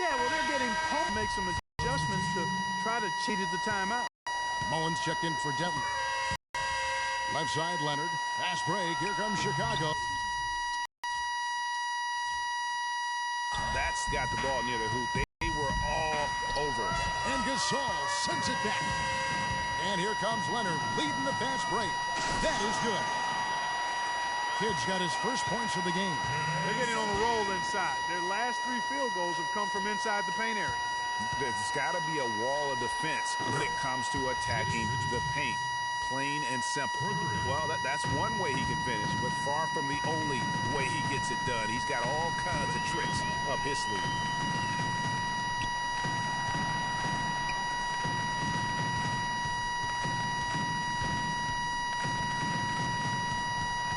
Yeah, well, they're getting pumped. Make some adjustments to try to cheat at the timeout. Mullins checked in for Denton. Left side, Leonard. Fast break. Here comes Chicago. That's got the ball near the hoop. They were all over. And Gasol sends it back. And here comes Leonard leading the fast break. That is good. Kidd's got his first points of the game. They're getting on a roll inside. Their last 3 field goals have come from inside the paint area. There's got to be a wall of defense when it comes to attacking the paint. Plain and simple. Well, that's one way he can finish, but far from the only way he gets it done. He's got all kinds of tricks up his sleeve.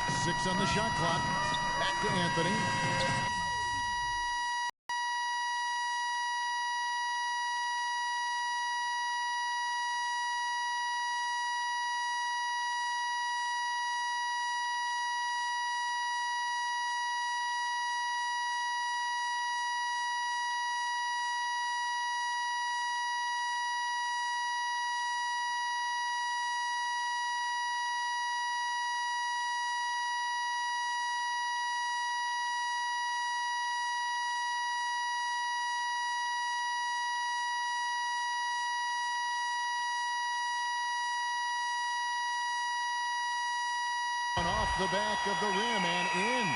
Six on the shot clock. Back to Anthony. Off the back of the rim and in.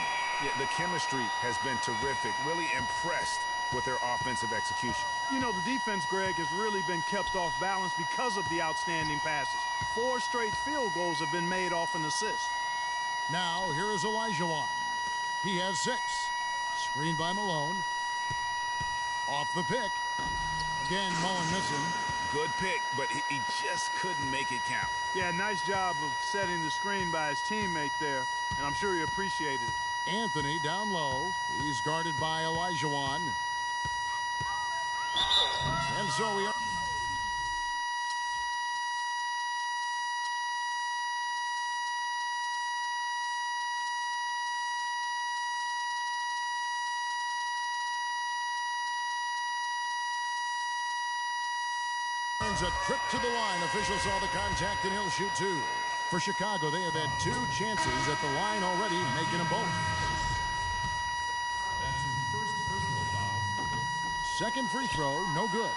Yeah, the chemistry has been terrific. Really impressed with their offensive execution. You know, the defense, Greg, has really been kept off balance because of the outstanding passes. 4 straight field goals have been made off an assist. Now, here is Olajuwon. He has 6. Screened by Malone. Off the pick. Again, Mullen missing. Good pick, but he just couldn't make it count. Yeah, nice job of setting the screen by his teammate there, and I'm sure he appreciated it. Anthony down low. He's guarded by Olajuwon. And so we are... A trip to the line. Official saw the contact and he'll shoot 2. For Chicago, they have had 2 chances at the line already, making them both. That's his first personal foul. Second free throw, no good.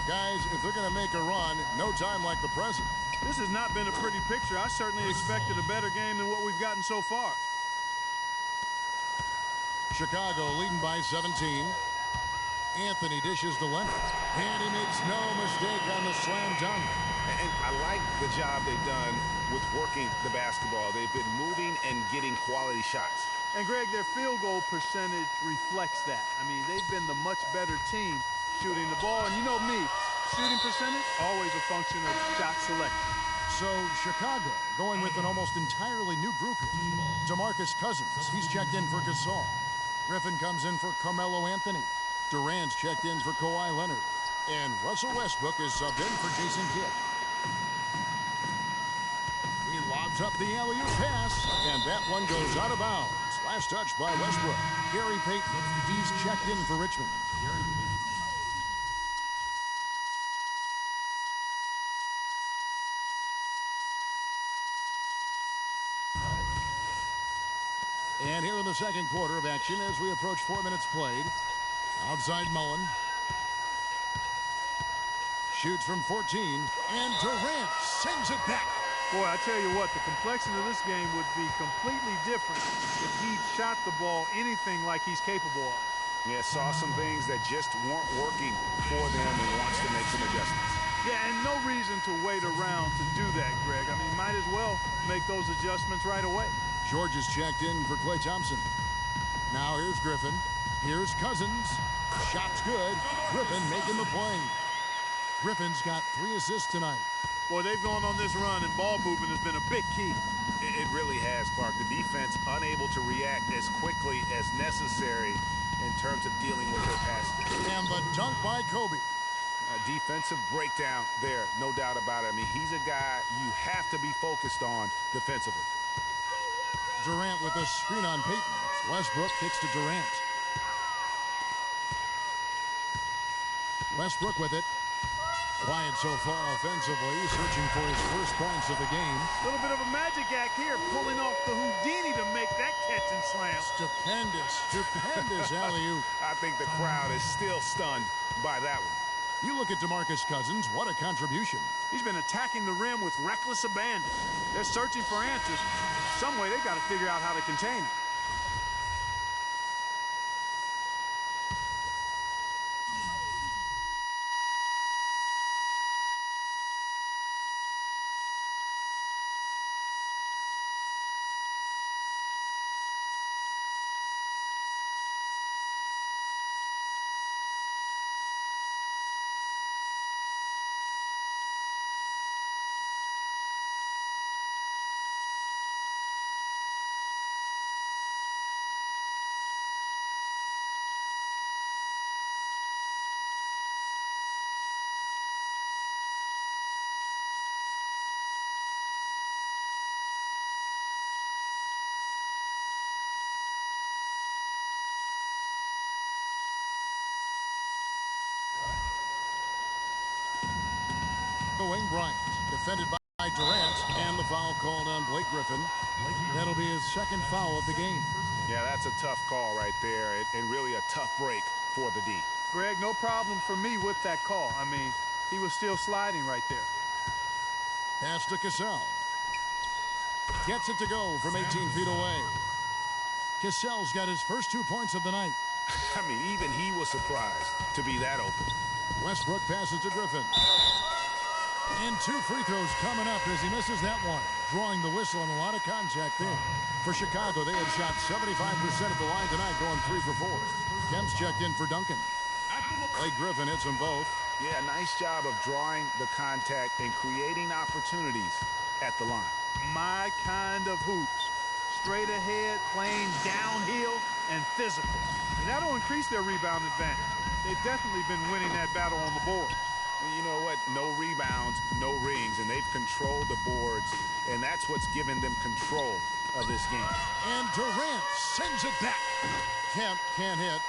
Guys, if they're going to make a run, no time like the present. This has not been a pretty picture. I certainly expected a better game than what we've gotten so far. Chicago leading by 17. Anthony dishes to Leonard. And he makes no mistake on the slam dunk. And I like the job they've done with working the basketball. They've been moving and getting quality shots. And, Greg, their field goal percentage reflects that. I mean, they've been the much better team shooting the ball. And you know me, shooting percentage, always a function of shot selection. So, Chicago going with an almost entirely new group here. DeMarcus Cousins, he's checked in for Gasol. Griffin comes in for Carmelo Anthony. Durant's checked in for Kawhi Leonard. And Russell Westbrook is subbed in for Jason Kidd. He lobs up the alley-oop pass, and that one goes out of bounds. Last touch by Westbrook. Gary Payton, he's checked in for Richmond. And here in the second quarter of action as we approach 4 minutes played. Outside Mullen. Shoots from 14. And Durant sends it back. Boy, I tell you what, the complexion of this game would be completely different if he shot the ball anything like he's capable of. Yeah, saw some things that just weren't working for them and wants to make some adjustments. Yeah, and no reason to wait around to do that, Greg. I mean, might as well make those adjustments right away. George is checked in for Klay Thompson. Now here's Griffin. Here's Cousins. Shot's good. Griffin making the play. Griffin's got 3 assists tonight. Boy, they've gone on this run, and ball movement has been a big key. It really has, Clark. The defense unable to react as quickly as necessary in terms of dealing with their passes. And the dunk by Kobe. A defensive breakdown there, no doubt about it. I mean, he's a guy you have to be focused on defensively. Durant with a screen on Payton. Westbrook kicks to Durant. Westbrook with it. Quiet so far offensively, searching for his first points of the game. A little bit of a magic act here, pulling off the Houdini to make that catch and slam. Stupendous alley-oop. I think the crowd is still stunned by that one. You look at DeMarcus Cousins, what a contribution. He's been attacking the rim with reckless abandon. They're searching for answers. Some way they got to figure out how to contain it. Bryant, defended by Durant, and the foul called on Blake Griffin. That'll be his second foul of the game. Yeah, that's a tough call right there, and really a tough break for the D. Greg, no problem for me with that call. I mean, he was still sliding right there. Pass to Cassell. Gets it to go from 18 feet away. Cassell's got his first 2 points of the night. I mean, even he was surprised to be that open. Westbrook passes to Griffin. And 2 free throws coming up as he misses that one. Drawing the whistle and a lot of contact there. For Chicago, they had shot 75% at the line tonight, going 3 for 4. Kemp's checked in for Duncan. Blake Griffin hits them both. Yeah, nice job of drawing the contact and creating opportunities at the line. My kind of hoops. Straight ahead, playing downhill, and physical. And that'll increase their rebound advantage. They've definitely been winning that battle on the board. You know what? No rebounds, no rings, and they've controlled the boards, and that's what's given them control of this game. And Durant sends it back. Kemp can't hit.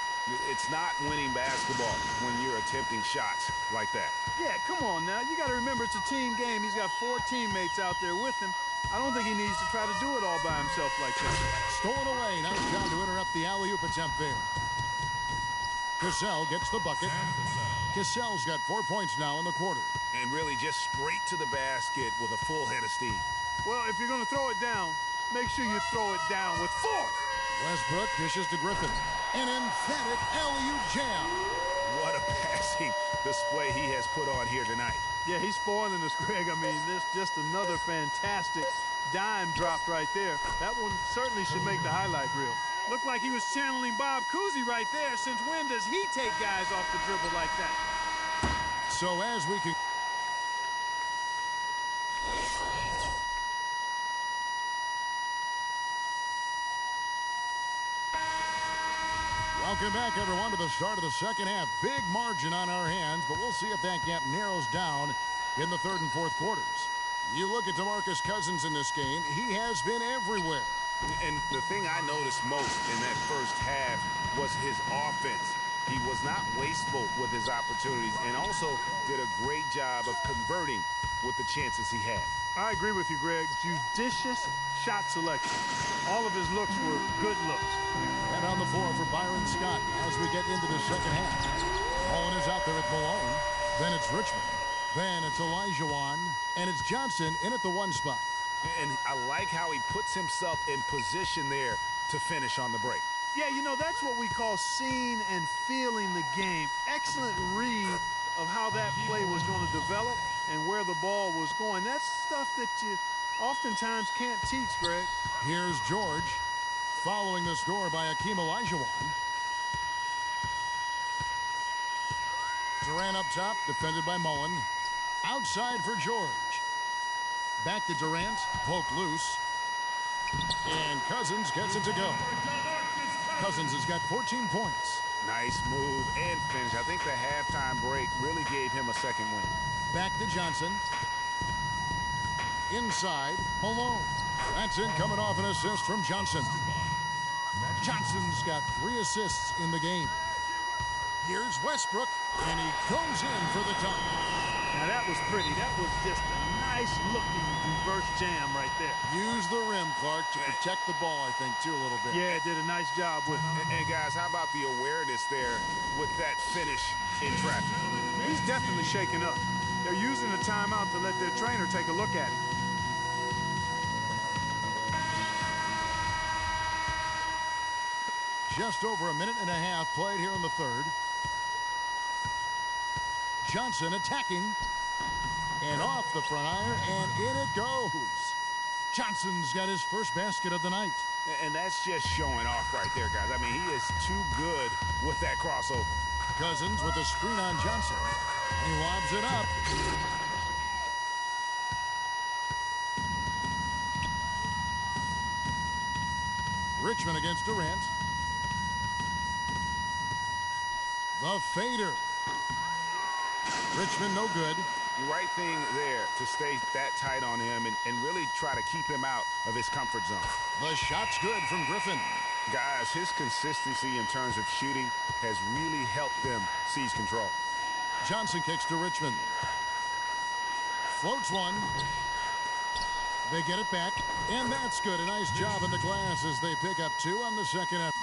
It's not winning basketball when you're attempting shots like that. Yeah, come on now. You got to remember it's a team game. He's got 4 teammates out there with him. I don't think he needs to try to do it all by himself like that. Stolen away. Nice job to interrupt the alley-oop attempt there. Cassell gets the bucket. Cassell's got 4 points now in the quarter. And really just straight to the basket with a full head of steam. Well, if you're going to throw it down, make sure you throw it down with force. Westbrook dishes to Griffin. An emphatic alley-oop jam. What a passing display he has put on here tonight. Yeah, he's spoiling us, Greg. I mean, there's just another fantastic dime dropped right there. That one certainly should make the highlight reel. Looked like he was channeling Bob Cousy right there. Since when does he take guys off the dribble like that? So as we can... Welcome back, everyone, to the start of the second half. Big margin on our hands, but we'll see if that gap narrows down in the third and fourth quarters. You look at DeMarcus Cousins in this game, he has been everywhere. And the thing I noticed most in that first half was his offense. He was not wasteful with his opportunities and also did a great job of converting with the chances he had. I agree with you, Greg. Judicious shot selection. All of his looks were good looks. And on the floor for Byron Scott as we get into the second half. Mullen is out there at Malone. Then it's Richmond. Then it's Olajuwon. And it's Johnson in at the 1 spot. And I like how he puts himself in position there to finish on the break. Yeah, you know, that's what we call seeing and feeling the game. Excellent read of how that play was going to develop and where the ball was going. That's stuff that you oftentimes can't teach, Greg. Here's George following the score by Hakeem Olajuwon. Durant up top, defended by Mullen. Outside for George. Back to Durant, poked loose. And Cousins gets it to go. Cousins has got 14 points. Nice move and finish. I think the halftime break really gave him a second win. Back to Johnson. Inside, Malone. That's in, coming off an assist from Johnson. Johnson's got 3 assists in the game. Here's Westbrook, and he goes in for the dunk. Now that was pretty. That was just a nice-looking reverse jam right there. Use the rim, Clark, to protect the ball, I think, too, a little bit. Yeah, did a nice job with it. And guys, how about the awareness there with that finish in traffic? He's definitely shaken up. They're using the timeout to let their trainer take a look at him. Just over a minute and a half played here in the third. Johnson attacking. And off the front iron, and in it goes. Johnson's got his first basket of the night. And that's just showing off right there, guys. I mean, he is too good with that crossover. Cousins with a screen on Johnson. He lobs it up. Richmond against Durant. The fader. Richmond no good. The right thing there to stay that tight on him and really try to keep him out of his comfort zone. The shot's good from Griffin. Guys, his consistency in terms of shooting has really helped them seize control. Johnson kicks to Richmond. Floats one. They get it back, and that's good. A nice job in the glass as they pick up two on the second effort.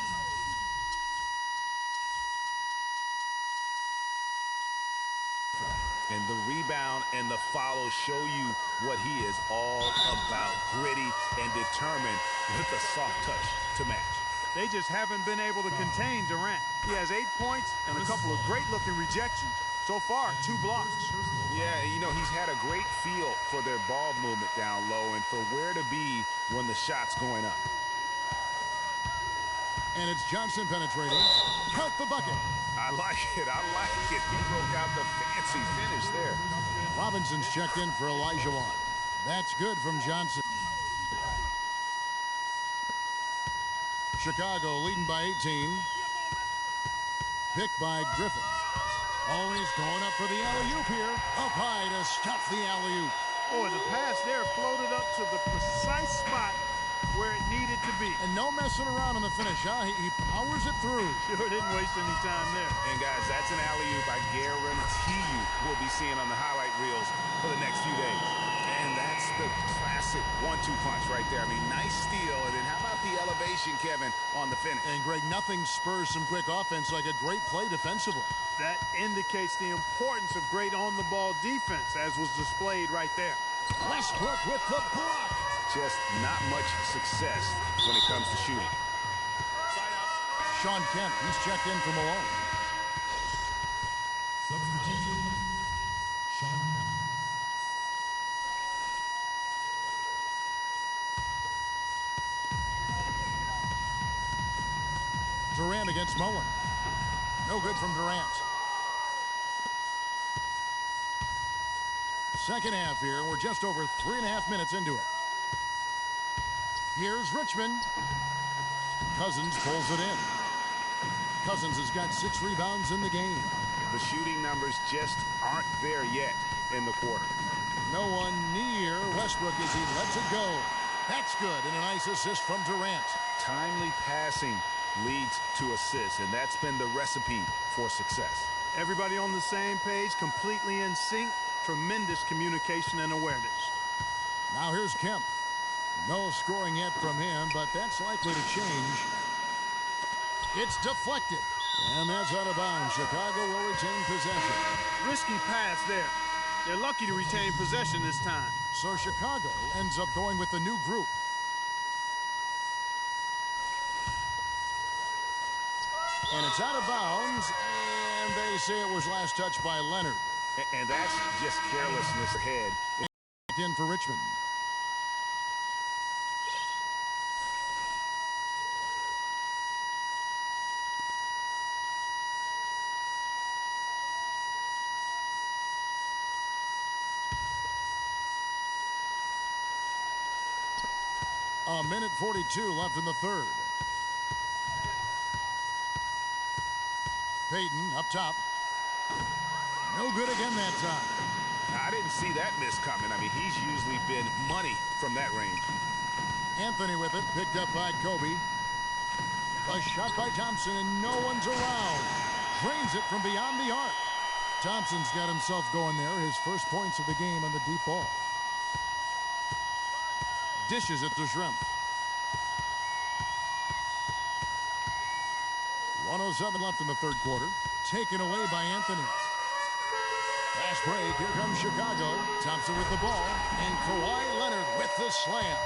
And the rebound and the follow show you what he is all about. Gritty and determined with a soft touch to match. They just haven't been able to contain Durant. He has 8 points and a couple of great-looking rejections. So far, 2 blocks. Yeah, you know, he's had a great feel for their ball movement down low and for where to be when the shot's going up. And it's Johnson penetrating. Count the bucket. I like it. I like it. He broke out the fancy finish there. Robinson's checked in for Olajuwon. That's good from Johnson. Chicago leading by 18. Picked by Griffin. Oh, he's going up for the alley-oop here. Up high to stuff the alley-oop. Boy, the pass there floated up to the precise spot where it needed to be. And no messing around on the finish, huh? He powers it through. Sure didn't waste any time there. And guys, that's an alley-oop I guarantee you we'll be seeing on the highlight reels for the next few days. And that's the classic 1-2 punch right there. I mean, nice steal. And then how about the elevation, Kevin, on the finish? And Greg, nothing spurs some quick offense like a great play defensively. That indicates the importance of great on-the-ball defense, as was displayed right there. Westbrook with the block. Just not much success when it comes to shooting. Shawn Kemp, he's checked in for Malone. Substitution, Shawn Kemp. Durant against Mullen. No good from Durant. Second half here. We're just over 3.5 minutes into it. Here's Richmond. Cousins pulls it in. Cousins has got 6 rebounds in the game. The shooting numbers just aren't there yet in the quarter. No one near Westbrook as he lets it go. That's good, and a nice assist from Durant. Timely passing leads to assists, and that's been the recipe for success. Everybody on the same page, completely in sync. Tremendous communication and awareness. Now here's Kemp. No scoring yet from him, but that's likely to change. It's deflected, and that's out of bounds. Chicago will retain possession. Risky pass there. They're lucky to retain possession this time. So Chicago ends up going with the new group. And it's out of bounds, and they say it was last touched by Leonard. And that's just carelessness ahead. In for Richmond. A minute 42 left in the third. Payton up top. No good again that time. I didn't see that miss coming. I mean, he's usually been money from that range. Anthony with it, picked up by Kobe. A shot by Thompson, and no one's around. drains it from beyond the arc. Thompson's got himself going there. His first points of the game on the deep ball. Dishes it to Schrempf. 1:07 left in the third quarter. Taken away by Anthony. Fast break. Here comes Chicago. Thompson with the ball. And Kawhi Leonard with the slam.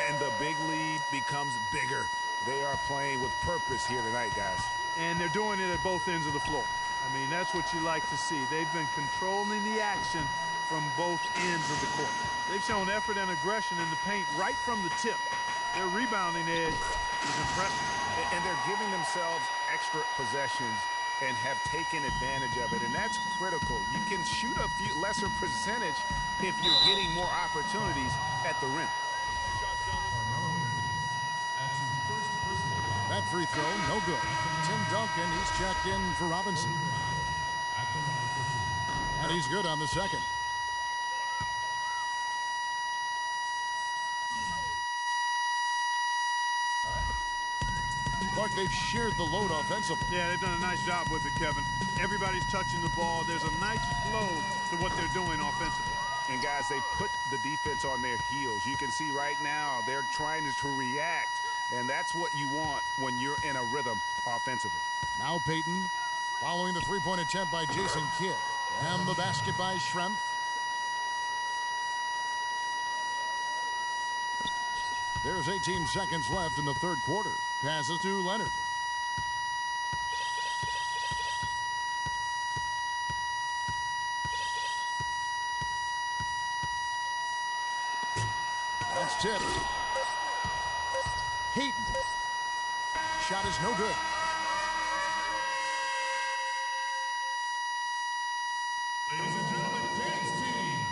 And the big lead becomes bigger. They are playing with purpose here tonight, guys. And they're doing it at both ends of the floor. I mean, that's what you like to see. They've been controlling the action from both ends of the court. They've shown effort and aggression in the paint right from the tip. Their rebounding edge is impressive. And they're giving themselves extra possessions and have taken advantage of it, and that's critical. You can shoot a few lesser percentage if you're getting more opportunities at the rim. That free throw, no good. Tim Duncan, he's checked in for Robinson. And he's good on the second. Clark, they've shared the load offensively. Yeah, they've done a nice job with it, Kevin. Everybody's touching the ball. There's a nice flow to what they're doing offensively. And, guys, they put the defense on their heels. You can see right now they're trying to react, and that's what you want when you're in a rhythm offensively. Now Payton following the three-point attempt by Jason Kidd. And the basket by Schrempf. There's 18 seconds left in the third quarter. Passes to Leonard. That's tipped. Hayton. Shot is no good. Ladies and gentlemen, dance team.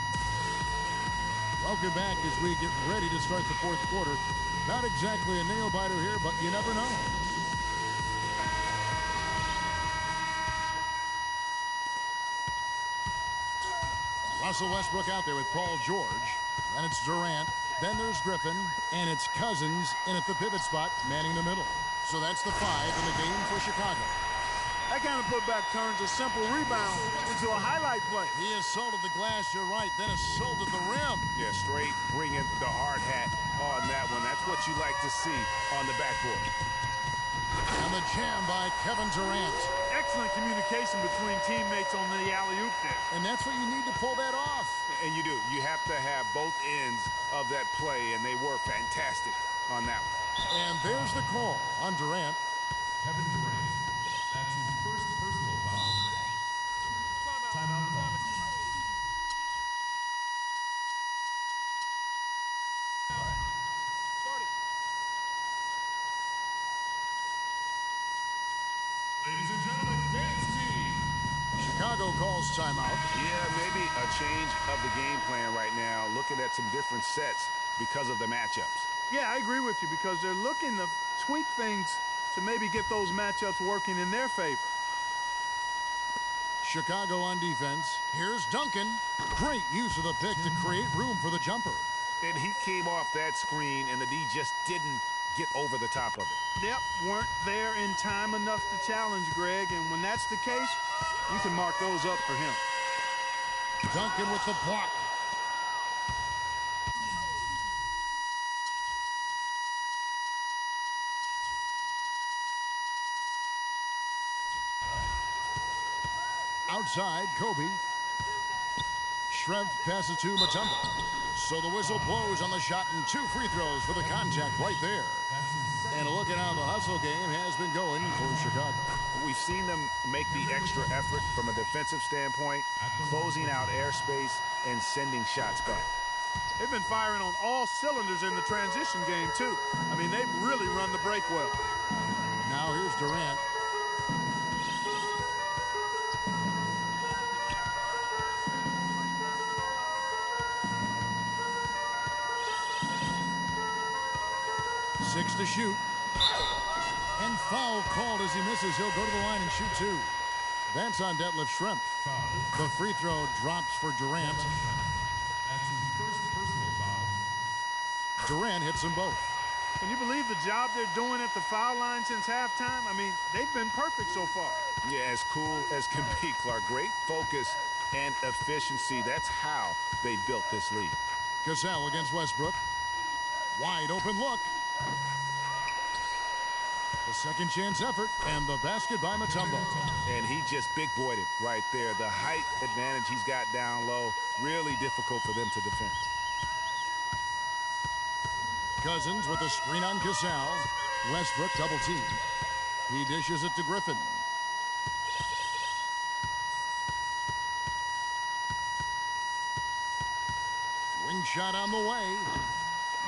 Welcome back as we get ready to start the fourth quarter. Not exactly a nail-biter here, but you never know. Russell Westbrook out there with Paul George. Then it's Durant. Then there's Griffin. And it's Cousins in at the pivot spot, manning the middle. So that's the 5 in the game for Chicago. That kind of putback turns a simple rebound into a highlight play. He assaulted the glass, you're right, then assaulted the rim. Yeah, straight bringing the hard hat on that one. That's what you like to see on the backboard. And the jam by Kevin Durant. Excellent communication between teammates on the alley-oop there. And that's what you need to pull that off. And you do. You have to have both ends of that play, and they were fantastic on that one. And there's the call on Durant. Kevin Durant. That's his first personal foul. Timeout call. Ladies and gentlemen, dance team. Chicago calls timeout. Yeah, maybe a change of the game plan right now, looking at some different sets because of the matchups. Yeah, I agree with you because they're looking to tweak things to maybe get those matchups working in their favor. Chicago on defense. Here's Duncan. Great use of the pick to create room for the jumper. And he came off that screen, and the D just didn't get over the top of it. Yep, weren't there in time enough to challenge Greg, and when that's the case, you can mark those up for him. Duncan with the block. Outside, Kobe. Schrempf passes to Mutombo. So the whistle blows on the shot and 2 free throws for the contact right there. And looking how the hustle game has been going for Chicago. We've seen them make the extra effort from a defensive standpoint, closing out airspace and sending shots back. They've been firing on all cylinders in the transition game, too. I mean, they've really run the break well. Now here's Durant. Six to shoot. And foul called as he misses. He'll go to the line and shoot 2. That's on Detlef Schrempf. The free throw drops for Durant. That's his first personal foul. Durant hits them both. Can you believe the job they're doing at the foul line since halftime? I mean, they've been perfect so far. Yeah, as cool as can be, Clark. Great focus and efficiency. That's how they built this lead. Cassell against Westbrook. Wide open look. The second chance effort, and the basket by Mutombo. And he just big-boyed it right there. The height advantage he's got down low, really difficult for them to defend. Cousins with a screen on Cassell. Westbrook double team. He dishes it to Griffin. Wing shot on the way.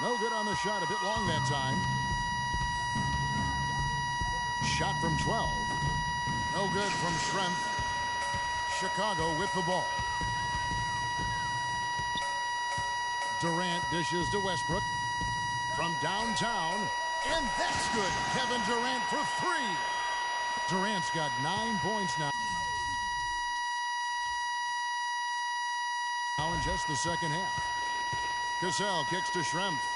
No good on the shot, a bit long that time. Shot from 12. No good from Schrempf. Chicago with the ball. Durant dishes to Westbrook from downtown, and that's good. Kevin Durant for three. Durant's got 9 points now. Now in just the second half. Cassell kicks to Schrempf.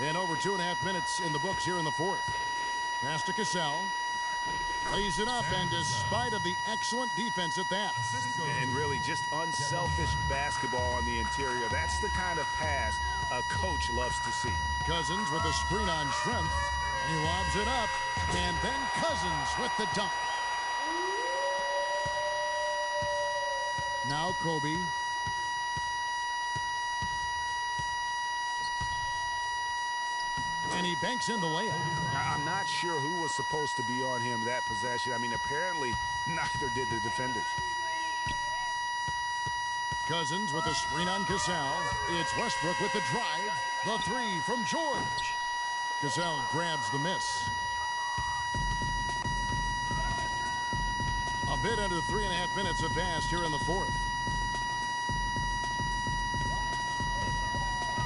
And over 2.5 minutes in the books here in the fourth. Pass to Cassell. Lays it up, and despite of the excellent defense at that. And really just unselfish basketball on the interior. That's the kind of pass a coach loves to see. Cousins with a screen on Schrempf. He lobs it up, and then Cousins with the dunk. Now Kobe. And he banks in the layup. I'm not sure who was supposed to be on him that possession. I mean, apparently neither did the defenders. Cousins with a screen on Cassell. It's Westbrook with the drive. The three from George. Cassell grabs the miss. A bit under 3.5 minutes have passed here in the fourth.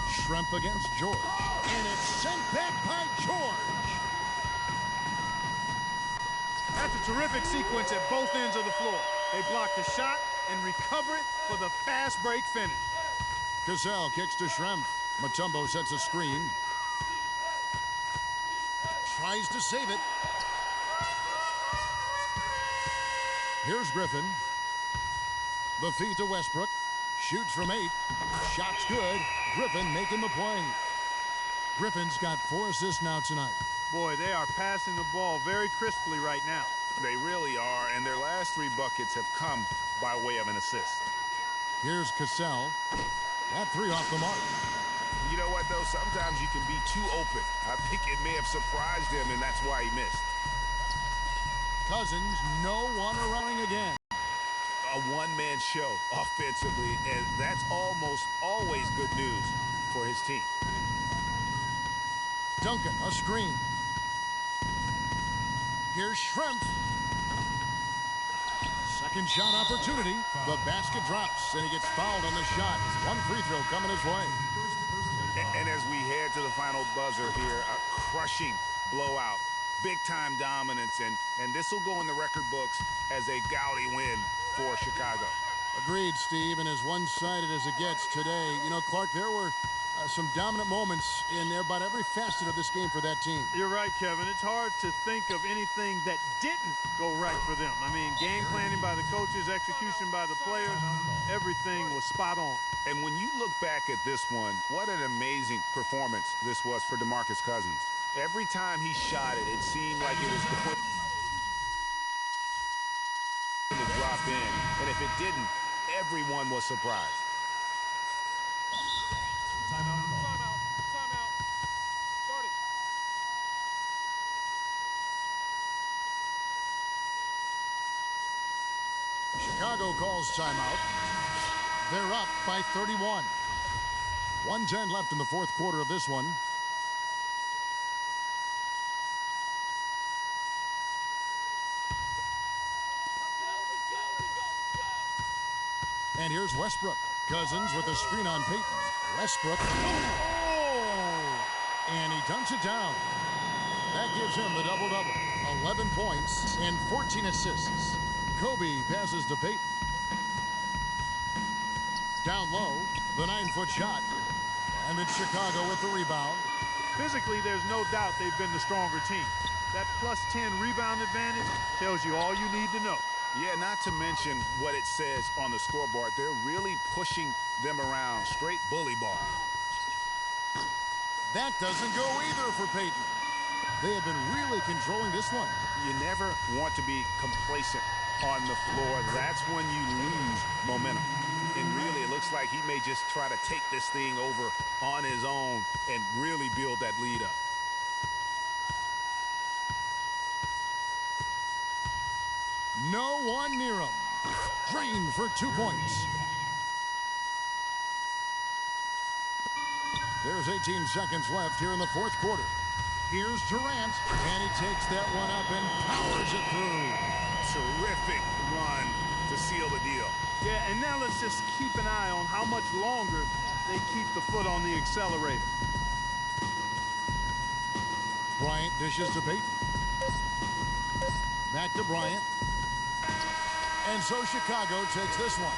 Schrempf against George. And it's sent back by George. That's a terrific sequence at both ends of the floor. They block the shot and recover it for the fast break finish. Cassell kicks to Schrempf. Mutombo sets a screen. Tries to save it. Here's Griffin. The feed to Westbrook. Shoots from 8. Shot's good. Griffin making the play. Griffin's got 4 assists now tonight. Boy, they are passing the ball very crisply right now. They really are, and their last 3 buckets have come by way of an assist. Here's Cassell. That 3 off the mark. You know what, though? Sometimes you can be too open. I think it may have surprised him, and that's why he missed. Cousins, no one around again. A one-man show offensively, and that's almost always good news for his team. Duncan, a screen. Here's Schrempf. Second shot opportunity. The basket drops, and he gets fouled on the shot. 1 free throw coming his way. And as we head to the final buzzer here, a crushing blowout. Big-time dominance, and this will go in the record books as a gaudy win for Chicago. Agreed, Steve, and as one-sided as it gets today. You know, Clark, there were some dominant moments in about every facet of this game for that team. You're right, Kevin. It's hard to think of anything that didn't go right for them. I mean, game planning by the coaches, execution by the players, everything was spot on. And when you look back at this one, what an amazing performance this was for DeMarcus Cousins. Every time he shot it, it seemed like it was going to drop in. And if it didn't, everyone was surprised. Timeout call. Timeout. Start it. Chicago calls timeout. They're up by 31. 1:10 left in the fourth quarter of this one. And here's Westbrook. Cousins with a screen on Payton. Westbrook. Oh! And he dunks it down. That gives him the double-double. 11 points and 14 assists. Kobe passes to Payton. Down low, the 9-foot shot. And it's Chicago with the rebound. Physically, there's no doubt they've been the stronger team. That +10 rebound advantage tells you all you need to know. Yeah, not to mention what it says on the scoreboard. They're really pushing them around. Straight bully ball. That doesn't go either for Peyton. They have been really controlling this one. You never want to be complacent on the floor. That's when you lose momentum. And really, it looks like he may just try to take this thing over on his own and really build that lead up. No one near him. Drained for 2 points. There's 18 seconds left here in the fourth quarter. Here's Durant, and he takes that one up and powers it through. Terrific run to seal the deal. Yeah, and now let's just keep an eye on how much longer they keep the foot on the accelerator. Bryant dishes to Peyton. Back to Bryant. And so Chicago takes this one.